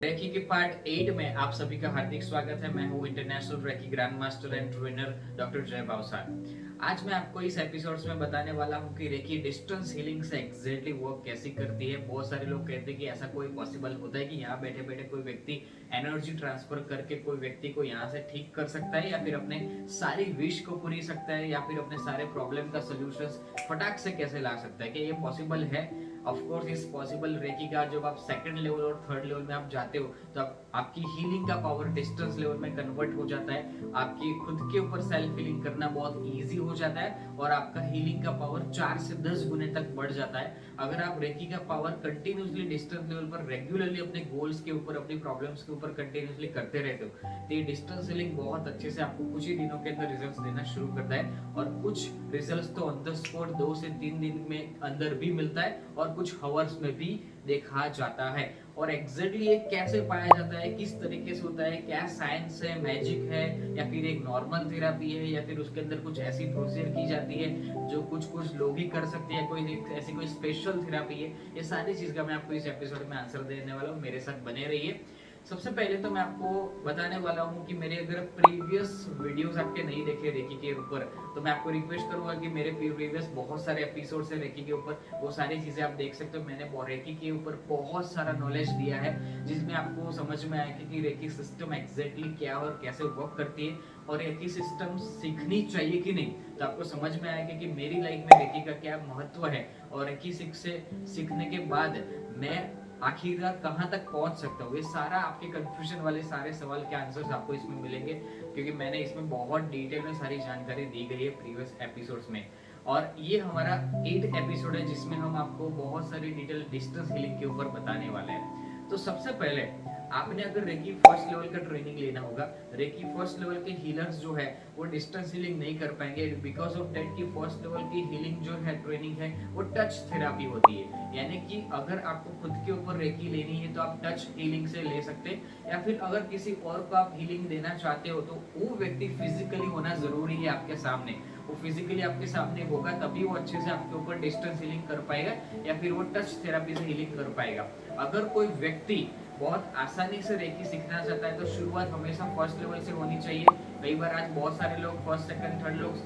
Recce के part 8 में आप सभी का हार्दिक स्वागत है। मैं हूँ international reiki grand master and trainer doctor जय भावसार। आज मैं आपको इस एपिसोड्स में बताने वाला हूँ कि रेकी डिस्टेंस हीलिंग से एग्जैक्टली वर्क कैसी करती है। बहुत सारे लोग कहते हैं कि ऐसा कोई पॉसिबल होता है कि यहाँ बैठे बैठे कोई व्यक्ति एनर्जी ट्रांसफर करके कोई व्यक्ति को यहाँ से ठीक कर सकता है, या फिर अपने सारी विश को पूरी सकता है, या फिर अपने सारे प्रॉब्लम का सोल्यूशन फटाक से कैसे ला सकता है। कि ये पॉसिबल है? ऑफ कोर्स इस पॉसिबल रेकी का जब आप सेकंड लेवल और थर्ड लेवल में आप जाते हो तो आपकी हीलिंग का पावर डिस्टेंस लेवल में कन्वर्ट हो जाता है। आपकी खुद के ऊपर सेल्फ हीलिंग करना बहुत इजी हो जाता है और आपका हीलिंग का पावर 4 से 10 गुने तक बढ़ जाता है। अगर आप रेकी का पावर कंटिन्यूसली डिस्टेंस लेवल पर रेगुलरली अपने गोल्स के ऊपर, अपनी प्रॉब्लम्स के ऊपर कंटिन्यूसली करते रहते हो तो ये डिस्टेंस हीलिंग बहुत अच्छे से आपको कुछ ही दिनों के अंदर रिजल्ट्स देना शुरू करता है। और कुछ रिजल्ट्स तो ऑन द स्पॉट 2 से 3 दिन में अंदर भी मिलता है और कुछ हवर्स में भी देखा जाता है। और एग्जैक्टली ये कैसे पाया जाता है, किस तरीके से होता है, क्या साइंस है, मैजिक है, या फिर एक नॉर्मल थेरेपी है, या फिर उसके अंदर कुछ ऐसी प्रोसीजर की जाती है जो कुछ कुछ लोग ही कर सकते हैं, कोई ऐसी कोई स्पेशल थेरेपी है, ये सारी चीज का मैं आपको इस एपिसोड में आंसर देने वाला हूँ। मेरे साथ बने रहिए। सबसे पहले तो मैं आपको बताने वाला हूँ कि मेरे अगर प्रीवियस वीडियोस आपके नहीं देखे रेकी के ऊपर तो मैं आपको रिक्वेस्ट करूंगा कि मेरे प्रीवियस बहुत सारे एपिसोड्स है रेकी के ऊपर, वो सारी चीजें आप देख सकते हो। मैंने रेकी के ऊपर बहुत सारा नॉलेज दिया है जिसमें आपको समझ में आएगा कि रेकी सिस्टम एग्जैक्टली क्या और कैसे वर्क करती है और रेकी सिस्टम सीखनी चाहिए कि नहीं। तो आपको समझ में आएगा कि मेरी लाइफ में रेकी का क्या महत्व है और रेकी सीखने के बाद मैं आखिरकार कहां तक पहुंच सकता हूँ। ये सारा आपके कंफ्यूजन वाले सारे सवाल के आंसर्स आपको इसमें मिलेंगे, क्योंकि मैंने इसमें बहुत डिटेल में सारी जानकारी दी गई है प्रीवियस एपिसोड्स में। और ये हमारा 8 एपिसोड है जिसमें हम आपको बहुत सारी डिटेल डिस्टेंस हीलिंग के ऊपर बताने वाले हैं। तो सबसे पहले आपने अगर रेकी फर्स्ट लेवल का ट्रेनिंग लेना होगा, रेकी फर्स्ट लेवल के हीलर्स जो है वो डिस्टेंस हीलिंग नहीं कर पाएंगे बिकॉज ऑफ डेट की फर्स्ट लेवल की हीलिंग जो है ट्रेनिंग है वो टच थेरापी होती है। यानी कि अगर आपको खुद के ऊपर रेकी लेनी है तो आप टच हीलिंग से ले सकते हैं, या फिर अगर किसी और को आप हीलिंग देना चाहते हो तो वो व्यक्ति फिजिकली होना जरूरी है आपके सामने। वो फिजिकली आपके सामने होगा तभी वो अच्छे से आपके ऊपर डिस्टेंस हीलिंग कर पाएगा या फिर वो टच थेरापी से हीलिंग कर पाएगा। अगर कोई व्यक्ति बहुत आसानी से रेकी सीखना चाहता है तो शुरुआत हमेशा फर्स्ट लेवल से होनी चाहिए। कई बार आज बहुत सारे लोग फर्स्ट सेकंड थर्ड लोग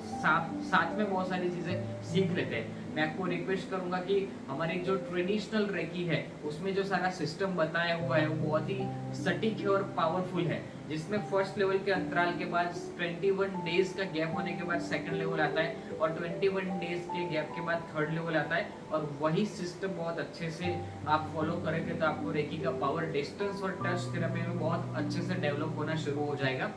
साथ में बहुत सारी चीजें सीख लेते हैं। मैं आपको रिक्वेस्ट करूंगा कि हमारी जो ट्रेडिशनल रेकी है उसमें जो सारा सिस्टम बताया हुआ है वो बहुत ही सटीक है और पावरफुल है, जिसमें फर्स्ट लेवल के अंतराल के बाद 21 डेज का गैप होने के बाद सेकंड लेवल आता है और 21 डेज के गैप के बाद थर्ड लेवल आता है। और वही सिस्टम बहुत अच्छे से आप फॉलो करेंगे तो आपको रेकी का पावर डिस्टेंस और टच थेरेपी में बहुत अच्छे से डेवलप होना शुरू हो जाएगा।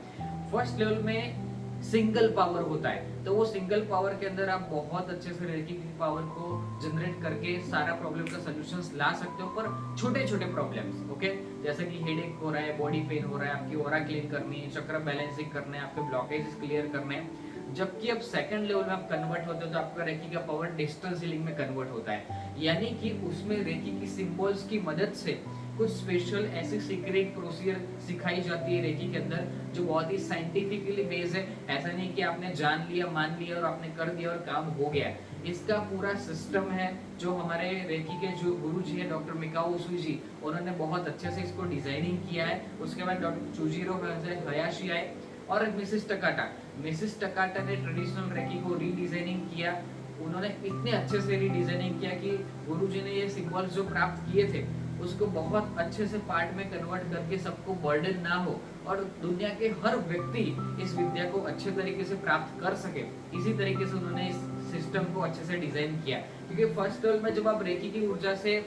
फर्स्ट लेवल में सिंगल पावर होता है तो वो सिंगल पावर के अंदर आप बहुत अच्छे से रेकी की पावर को जनरेट करके सारा प्रॉब्लम का सॉल्यूशंस ला सकते हो, पर छोटे छोटे प्रॉब्लम्स। ओके, जैसे कि हेडेक हो रहा है, बॉडी पेन हो रहा है, आपकी ओरा क्लीन करनी है, चक्र बैलेंसिंग करना है, आपके ब्लॉकेजेस क्लियर करने हैं। जबकि अब सेकंड लेवल में आप कन्वर्ट होते हो तो आपका रेकी का पावर डिस्टेंस हीलिंग में कन्वर्ट होता है। यानी कि उसमें रेकी की सिंबल्स की मदद से कुछ स्पेशल ऐसी सीक्रेट प्रोसीजर सिखाई जाती है रेकी के अंदर जो बहुत ही साइंटिफिकली बेस्ड है। ऐसा नहीं कि आपने जान लिया, मान लिया और आपने कर दिया और काम हो गया। इसका पूरा सिस्टम है जो हमारे रेकी के जो गुरु जी है डॉक्टर मिकाओ उसुई जी, उन्होंने बहुत अच्छे से इसको डिजाइनिंग किया है। उसके बाद डॉक्टर चुजीरो हयाशी आए और मिसिस टकाटा ने ट्रेडिशनल रेकी को रीडिजाइनिंग किया। उन्होंने इतने अच्छे से रीडिजाइनिंग किया कि गुरुजी ने ये सिंबल्स जो प्राप्त किए थे उसको बहुत अच्छे से पार्ट में कन्वर्ट करके सबको बर्डन ना हो और दुनिया के हर व्यक्ति इस विद्या को अच्छे तरीके से प्राप्त कर सके। इसी तरीके से उन्होंने इस सिस्टम को अच्छे से डिजाइन किया, क्योंकि फर्स्ट लेवल में जब आप रेकी की ऊर्जा से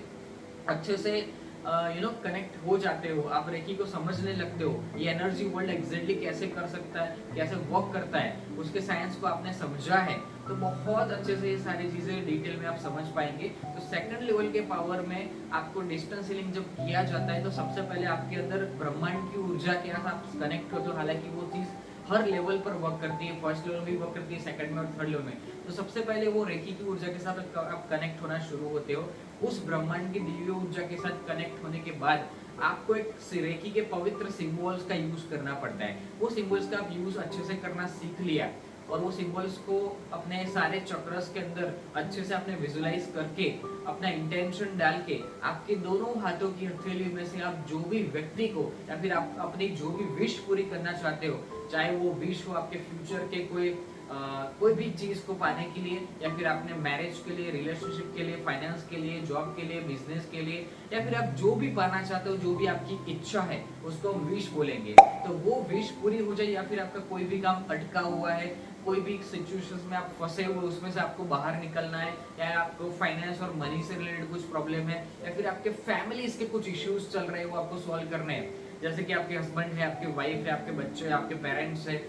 अच्छे से कनेक्ट हो जाते हो, आप रेकी को समझने लगते हो, ये एनर्जी वर्ल्ड एग्जैक्टली कैसे कर सकता है, कैसे वर्क करता है, उसके साइंस को आपने समझा है तो बहुत अच्छे से ये सारी चीजें डिटेल में आप समझ पाएंगे। तो सेकंड लेवल के पावर में आपको डिस्टेंस हीलिंग जब किया जाता है तो सबसे पहले आपके अंदर ब्रह्मांड की ऊर्जा के साथ आप कनेक्ट होते हो। हालांकि वो चीज हर लेवल पर वर्क करती है, फर्स्ट लेवल में भी वर्क करती है, सेकंड में और थर्ड लेवल में। तो सबसे पहले वो रेकी की ऊर्जा के साथ आप कनेक्ट होना शुरू होते हो। उस ब्रह्मांड की दिव्य ऊर्जा के साथ कनेक्ट होने के बाद आपको एक रेकी के पवित्र सिंबल्स का यूज करना पड़ता है। वो सिंबल्स का आप यूज अच्छे से करना सीख लिया और वो सिंबल्स को अपने सारे चक्रस के अंदर अच्छे से आपने विजुलाइज करके अपना इंटेंशन डाल के आपके दोनों हाथों की हथेली में से आप जो भी व्यक्ति को या फिर आप अपनी जो भी विश पूरी करना चाहते हो, चाहे वो विश हो आपके फ्यूचर के कोई भी चीज को पाने के लिए, या फिर आपने मैरिज के लिए, रिलेशनशिप के लिए, फाइनेंस के लिए, जॉब के लिए, बिजनेस के लिए, या फिर आप जो भी पाना चाहते हो, जो भी आपकी इच्छा है उसको हम विश बोलेंगे। तो वो विश पूरी हो जाए, या फिर आपका कोई भी काम अटका हुआ है, कोई भी सिचुएशंस में आप फंसे हुए, उसमें से आपको बाहर निकलना है, या आपको फाइनेंस और मनी से रिलेटेड कुछ प्रॉब्लम है, या फिर आपके फैमिलीज के कुछ इश्यूज चल रहे हैं वो आपको सॉल्व करने हैं, जैसे कि आपके हस्बैंड है, आपके वाइफ है, आपके बच्चे है, आपके पेरेंट्स है,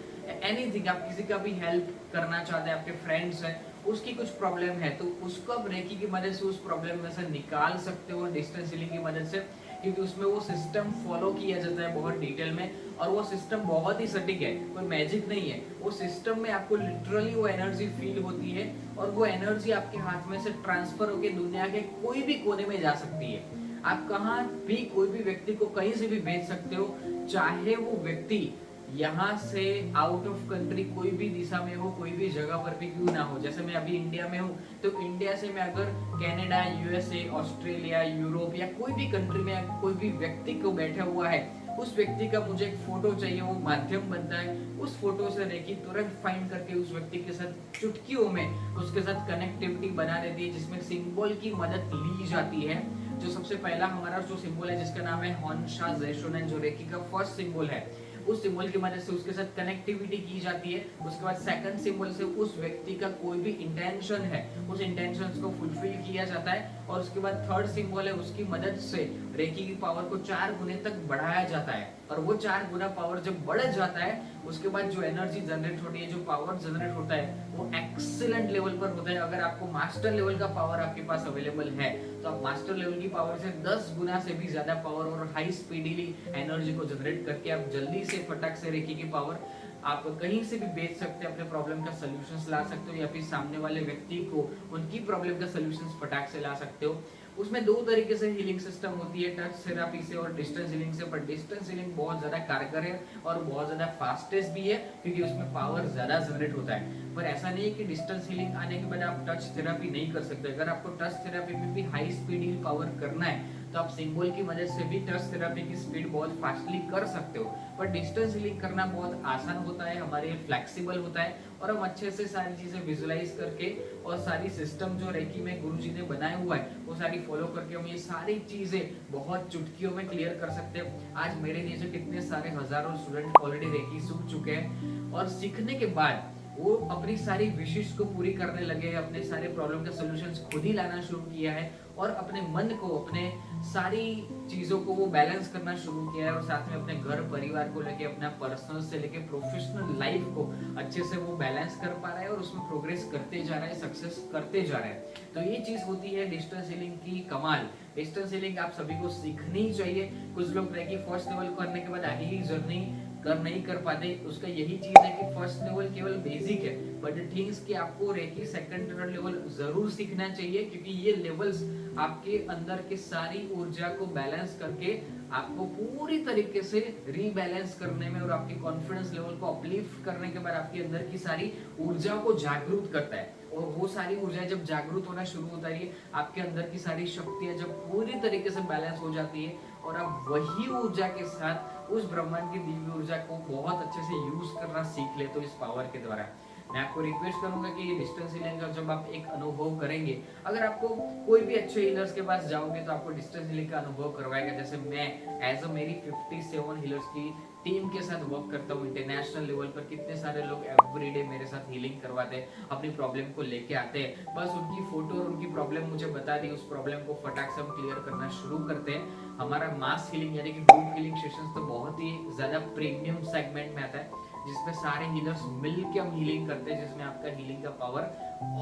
एनीथिंग, आप किसी का भी हेल्प करना चाहते हैं, आपके फ्रेंड्स हैं, उसकी कुछ प्रॉब्लम है, तो उसको आप रेकी की मदद से उस प्रॉब्लम में से निकाल सकते हो डिस्टेंस हीलिंग की मदद से, क्योंकि उसमें वो सिस्टम फॉलो किया जाता है बहुत डिटेल में, और वो सिस्टम बहुत ही सटीक है, कोई मैजिक नहीं है। वो सिस्टम में आपको लिटरली वो एनर्जी फील होती है, और वो एनर्जी आपके हाथ में से ट्रांसफर होकर दुनिया के कोई भी कोने में जा सकती है। आप कहाँ भी कोई भी व्यक्ति को कहीं से भी भेज सकते हो, चाहे वो व्यक्ति यहाँ से आउट ऑफ कंट्री कोई भी दिशा में हो, कोई भी जगह पर भी क्यों ना हो। जैसे मैं अभी इंडिया में हूँ, तो इंडिया से मैं अगर कनाडा, यूएसए, ऑस्ट्रेलिया, यूरोप या कोई भी कंट्री में कोई भी व्यक्ति को बैठा हुआ है, उस व्यक्ति का मुझे एक फोटो चाहिए, वो माध्यम बनता है, उस फोटो से रेकी तुरंत फाइंड करके उस व्यक्ति के साथ चुटकियों में उसके साथ कनेक्टिविटी बना देती है, जिसमें सिंबल की मदद ली जाती है। जो सबसे पहला हमारा जो सिंबल है जिसका नाम है हॉन्शा जेशोनेन, जो रेकी का फर्स्ट सिंबल है, उस सिंबल की मदद से उसके साथ कनेक्टिविटी की जाती है। उसके बाद सेकंड सिंबल से उस व्यक्ति का कोई भी इंटेंशन है, उस इंटेंशंस को फुलफिल किया जाता है। और उसके बाद थर्ड सिंबल है, उसकी मदद से रेकी की पावर को 4 गुने तक बढ़ाया जाता है। और वो 4 गुना पावर जब बढ़ जाता है, उसके बाद जो एनर्जी जनरेट होती है, जो पावर जनरेट होता है, वो एक्सीलेंट लेवल पर होता है। अगर आपको मास्टर लेवल का पावर आपके पास अवेलेबल है, तो आप मास्टर लेवल की पावर से 10 गुना से भी ज्यादा पावर और हाई स्पीडीली एनर्जी को जनरेट करके आप जल्दी से फटाक से रेकी की पावर आप कहीं से भी बेच सकते हैं, अपने प्रॉब्लम का सॉल्यूशंस ला सकते हो, या फिर सामने वाले व्यक्ति को उनकी प्रॉब्लम का सॉल्यूशंस फटाक से ला सकते हो। उसमें 2 तरीके से हीलिंग सिस्टम होती है, टच थेरेपी से और डिस्टेंस हीलिंग से। पर डिस्टेंस हीलिंग बहुत ज्यादा कारगर है और बहुत ज्यादा फास्टेस्ट भी है, क्योंकि उसमें पावर ज्यादा जनरेट होता है। पर ऐसा नहीं है कि डिस्टेंस हीलिंग आने के बाद आप टच थेरेपी नहीं कर सकते। अगर आपको टच थेरेपी में भी हाई स्पीड पावर करना है, तो आप सिंबल की मदद से भी टच थेरेपी की स्पीड बहुत फास्टली कर सकते हो। पर डिस्टेंस हीलिंग करना बहुत आसान होता है, हमारे लिए फ्लेक्सिबल होता है, और हम अच्छे से सारी चीजें विजुलाइज करके और सारी सिस्टम जो रेकी में गुरुजी ने बनाया हुआ है वो सारी फॉलो करके हम ये सारी चीजें बहुत चुटकियों में क्लियर कर सकते हैं। आज मेरे नीचे कितने सारे हजारों स्टूडेंट ऑलरेडी रेकी सीख चुके हैं, और सीखने के बाद वो अपनी सारी विशेष को पूरी करने लगे हैं, अपने सारे प्रॉब्लम के सॉल्यूशंस खुद ही लाना शुरू किया है, और अपने मन को, अपने सारी चीजों को वो बैलेंस करना शुरू किया है, और साथ में अपने घर परिवार को लेके, अपना पर्सनल से लेके प्रोफेशनल लाइफ को अच्छे से वो बैलेंस कर पा रहा है, और उसमें प्रोग्रेस करते जा रहा है, सक्सेस करते जा रहा है। तो ये चीज होती है डिस्टेंस हीलिंग की कमाल। डिस्टेंस हीलिंग आप सभी को सीखनी चाहिए। कुछ लोग रेकी फर्स्ट लेवल करने के बाद आगे की जर्नी नहीं कर पाते। उसका यही चीज है कि फर्स्ट लेवल केवल बेसिक है, बट थिंग्स कि आपको रेकी सेकंड थर्ड लेवल जरूर सीखना चाहिए, क्योंकि ये लेवल्स आपके अंदर की सारी ऊर्जा को बैलेंस करके आपको पूरी तरीके से रीबैलेंस करने में, और आपके कॉन्फिडेंस लेवल को अपलिफ्ट करने के बाद आपके अंदर की सारी ऊर्जा को जागरूक करता है। और वो सारी ऊर्जा जब जागरूक होना शुरू होता है, आपके अंदर की सारी शक्तियां जब पूरी तरीके से बैलेंस हो जाती है, और आप वही ऊर्जा के साथ उस ब्रह्मांड की दिव्य ऊर्जा को बहुत अच्छे से यूज करना सीख ले, तो इस पावर के द्वारा मैं आपको रिक्वेस्ट करूंगा कि ये डिस्टेंस हीलिंग का जब आप एक अनुभव करेंगे, अगर आपको कोई भी अच्छे हीलर्स के पास जाओगे तो आपको डिस्टेंस हीलिंग का अनुभव करवाएगा। जैसे मैं एज अ मेरी 57 हीलर्स की टीम के साथ वर्क करता हूँ इंटरनेशनल लेवल पर, कितने सारे लोग एवरीडे मेरे साथ हीलिंग करवाते हैं, अपनी प्रॉब्लम को लेके आते हैं, बस उनकी फोटो और उनकी प्रॉब्लम मुझे बता दी, उस प्रॉब्लम को फटाक से हम क्लियर करना शुरू करते हैं। हमारा मास हीलिंग यानी कि ग्रुप हीलिंग सेशंस तो बहुत ही ज्यादा प्रीमियम सेगमेंट में आता है, जिसमें सारे हीलर्स मिलके हम हीलिंग करते हैं, जिसमें आपका हीलिंग का पावर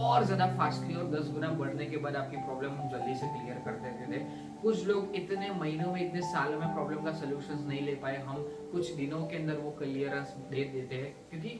और ज्यादा फास्टली और 10 गुना बढ़ने के बाद आपकी प्रॉब्लम हम जल्दी से क्लियर कर देते थे। कुछ लोग इतने महीनों में, इतने सालों में प्रॉब्लम का सॉल्यूशंस नहीं ले पाए, हम कुछ दिनों के अंदर वो क्लियरेंस दे देते हैं, क्योंकि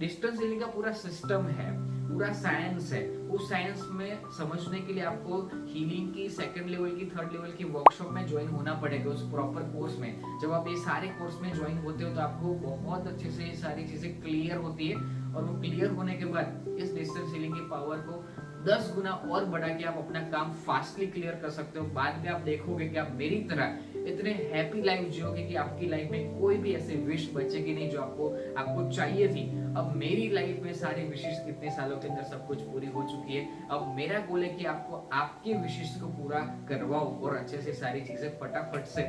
डिस्टेंस हीलिंग का पूरा सिस्टम है, पूरा साइंस है। उस साइंस में समझने के लिए आपको हीलिंग की सेकंड लेवल की, थर्ड लेवल की वर्कशॉप में ज्वाइन होना पड़ेगा, उस प्रॉपर कोर्स में। जब आप ये सारे कोर्स में ज्वाइन होते हो तो आपको बहुत अच्छे से ये सारी चीजें क्लियर होती है, और वो क्लियर होने के बाद इस डिस्टेंस हीलिंग की पावर को 10 गुना और बढ़ा के आप अपना काम फास्टली क्लियर कर सकते हो। बाद में आप देखोगे कि आप मेरी तरह इतने हैप्पी लाइफ जियोगे कि आपकी लाइफ में कोई भी ऐसे विश बचेगी नहीं जो आपको चाहिए थी। अब मेरी लाइफ में सारी विशेष कितने सालों के अंदर सब कुछ पूरी हो चुकी है। अब मेरा गोल है कि आपको आपके विशेष को पूरा करवाओ और अच्छे से सारी चीजें फटाफट से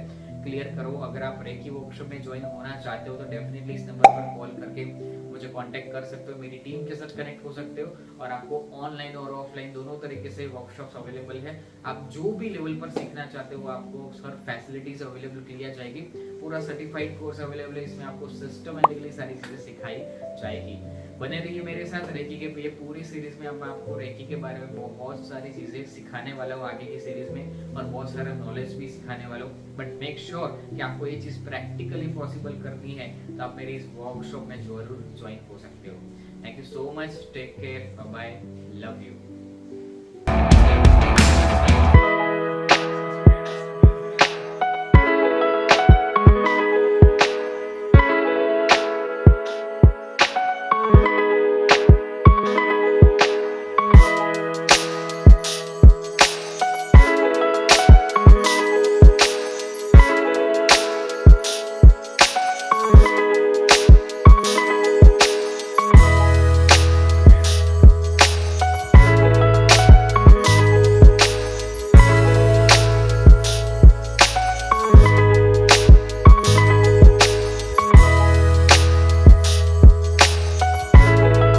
क्लियर करो। अगर आप रेकी वर्कशॉप में ज्वाइन होना चाहते हो तो डेफिनेटली इस नंबर पर कॉल करके मुझे कांटेक्ट कर सकते हो, मेरी टीम के साथ कनेक्ट हो सकते हो, और आपको ऑनलाइन और ऑफलाइन दोनों तरीके से वर्कशॉप्स अवेलेबल है। आप जो भी लेवल पर सीखना चाहते हो आपको हर फैसिलिटीज अवेलेबल की जाएगी। पूरा सर्टिफाइड कोर्स अवेलेबल है, इसमें आपको सिस्टमेटिकली सारी चीजें सिखाई जाएगी। बने रहिए मेरे साथ रेकी के ये पूरी सीरीज में। अब आपको रेकी के बारे में बहुत सारी चीजें सिखाने वाला हूँ आगे की सीरीज में, और बहुत सारा नॉलेज भी सिखाने वाला हूँ। बट मेक श्योर कि आपको ये चीज प्रैक्टिकली पॉसिबल करनी है तो आप मेरी इस वर्कशॉप में जरूर ज्वाइन हो सकते हो। Thank you so much, take care, bye bye, love you.